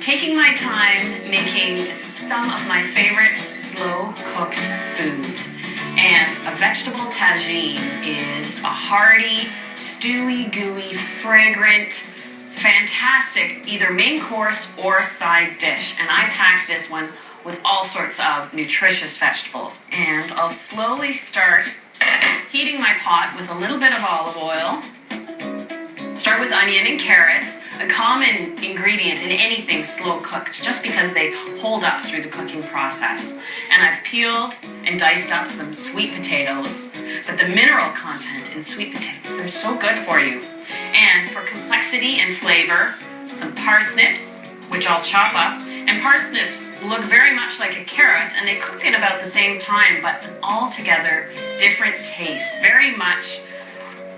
taking my time making some of my favorite slow-cooked foods. And a vegetable tagine is a hearty, stewy, gooey, fragrant, fantastic either main course or side dish. And I pack this one with all sorts of nutritious vegetables. And I'll slowly start heating my pot with a little bit of olive oil. Start with onion and carrots, a common ingredient in anything slow cooked just because they hold up through the cooking process. And I've peeled and diced up some sweet potatoes, but the mineral content in sweet potatoes, they're so good for you. And for complexity and flavor, some parsnips, which I'll chop up. And parsnips look very much like a carrot, and they cook at about the same time, but an altogether different taste. Very much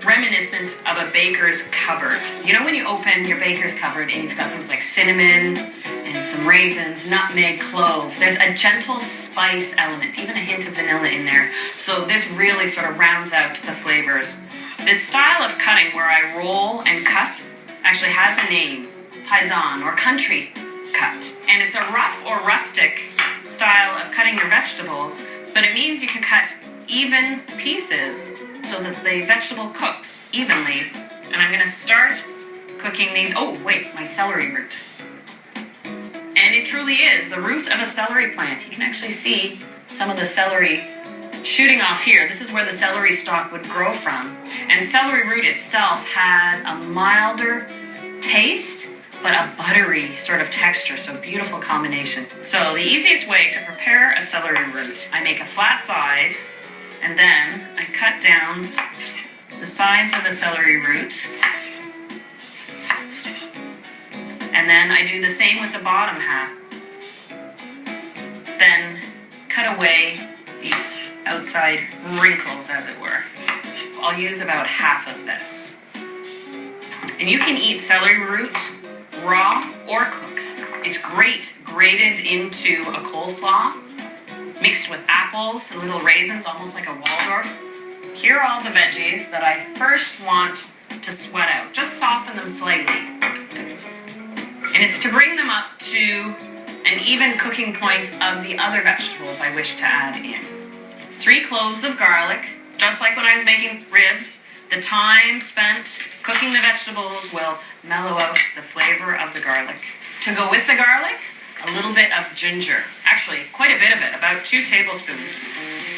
reminiscent of a baker's cupboard. You know when you open your baker's cupboard and you've got things like cinnamon and some raisins, nutmeg, clove. There's a gentle spice element, even a hint of vanilla in there. So this really sort of rounds out the flavors. This style of cutting where I roll and cut actually has a name, paisan or country cut. And it's a rough or rustic style of cutting your vegetables, but it means you can cut even pieces so that the vegetable cooks evenly. And I'm going to start cooking these. Oh, wait, my celery root. And it truly is the root of a celery plant. You can actually see some of the celery shooting off here. This is where the celery stalk would grow from. And celery root itself has a milder taste, but a buttery sort of texture, so beautiful combination. So the easiest way to prepare a celery root, I make a flat side, and then I cut down the sides of the celery root. And then I do the same with the bottom half. Then cut away these outside wrinkles, as it were. I'll use about half of this. And you can eat celery root raw or cooked. It's great grated into a coleslaw, mixed with apples and little raisins, almost like a Waldorf. Here are all the veggies that I first want to sweat out. Just soften them slightly. And it's to bring them up to an even cooking point of the other vegetables I wish to add in. 3 cloves of garlic, just like when I was making ribs. The time spent cooking the vegetables will mellow out the flavor of the garlic. To go with the garlic, a little bit of ginger. Actually, quite a bit of it, about 2 tablespoons.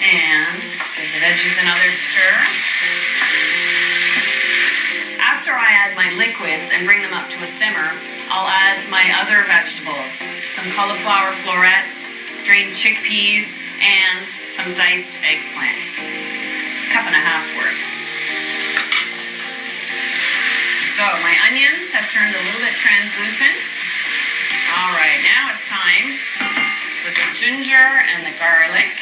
And give the veggies another stir. After I add my liquids and bring them up to a simmer, I'll add my other vegetables. Some cauliflower florets, drained chickpeas, and some diced eggplant. 1.5 cups worth. So my onions have turned a little bit translucent. All right, now it's time for the ginger and the garlic.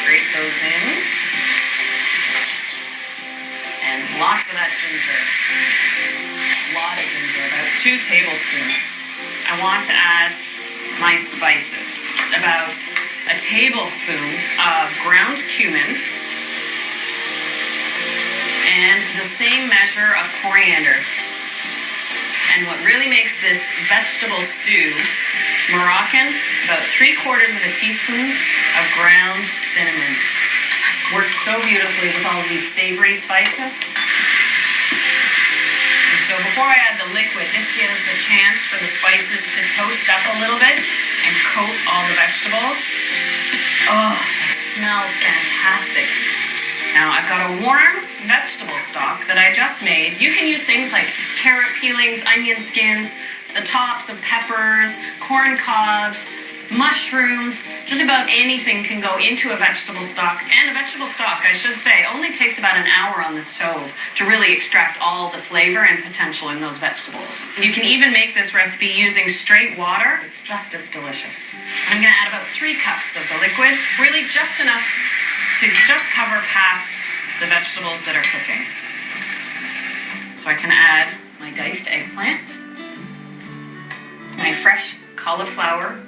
Grate those in. And lots of that ginger. A lot of ginger, about 2 tablespoons. I want to add my spices. About a tablespoon of ground cumin and the same measure of coriander. And what really makes this vegetable stew Moroccan, about 3/4 of a teaspoon of ground cinnamon. Works so beautifully with all of these savory spices. And so before I add the liquid, this gives a chance for the spices to toast up a little bit and coat all the vegetables. Oh, that smells fantastic. Now I've got a warm vegetable stock that I just made. You can use things like carrot peelings, onion skins, the tops of peppers, corn cobs, mushrooms, just about anything can go into a vegetable stock. And a vegetable stock, I should say, only takes about an hour on the stove to really extract all the flavor and potential in those vegetables. You can even make this recipe using straight water. It's just as delicious. I'm going to add about 3 cups of the liquid, really just enough to just cover past the vegetables that are cooking. So I can add my diced eggplant, my fresh cauliflower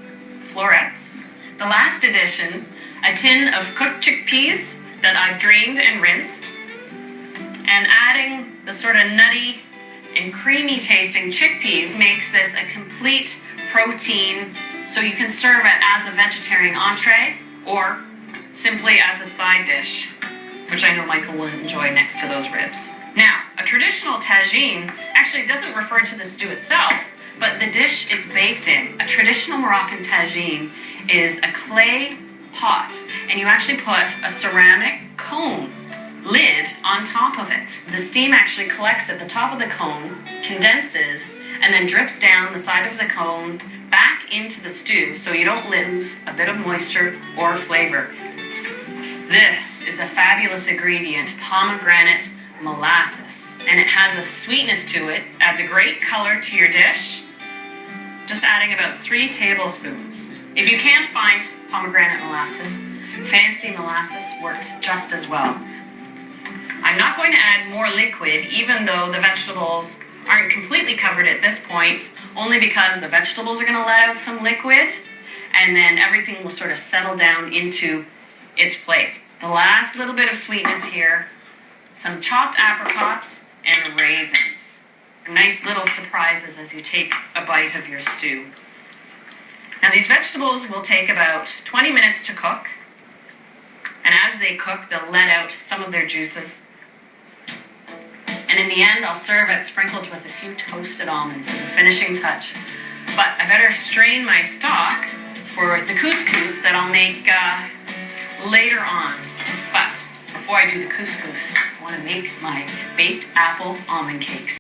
florets, the last addition, a tin of cooked chickpeas that I've drained and rinsed, and adding the sort of nutty and creamy tasting chickpeas makes this a complete protein, so you can serve it as a vegetarian entree or simply as a side dish, which I know Michael will enjoy next to those ribs. Now, a traditional tagine actually doesn't refer to the stew itself, but the dish it's baked in. A traditional Moroccan tagine is a clay pot, and you actually put a ceramic cone lid on top of it. The steam actually collects at the top of the cone, condenses, and then drips down the side of the cone back into the stew so you don't lose a bit of moisture or flavor. This is a fabulous ingredient, pomegranate molasses, and it has a sweetness to it, adds a great color to your dish, just adding about 3 tablespoons. If you can't find pomegranate molasses, fancy molasses works just as well. I'm not going to add more liquid, even though the vegetables aren't completely covered at this point, only because the vegetables are going to let out some liquid, and then everything will sort of settle down into its place. The last little bit of sweetness here, some chopped apricots and raisins. Nice little surprises as you take a bite of your stew. Now these vegetables will take about 20 minutes to cook, and as they cook, they'll let out some of their juices. And in the end, I'll serve it sprinkled with a few toasted almonds as a finishing touch. But I better strain my stock for the couscous that I'll make later on. But before I do the couscous, I want to make my baked apple almond cakes.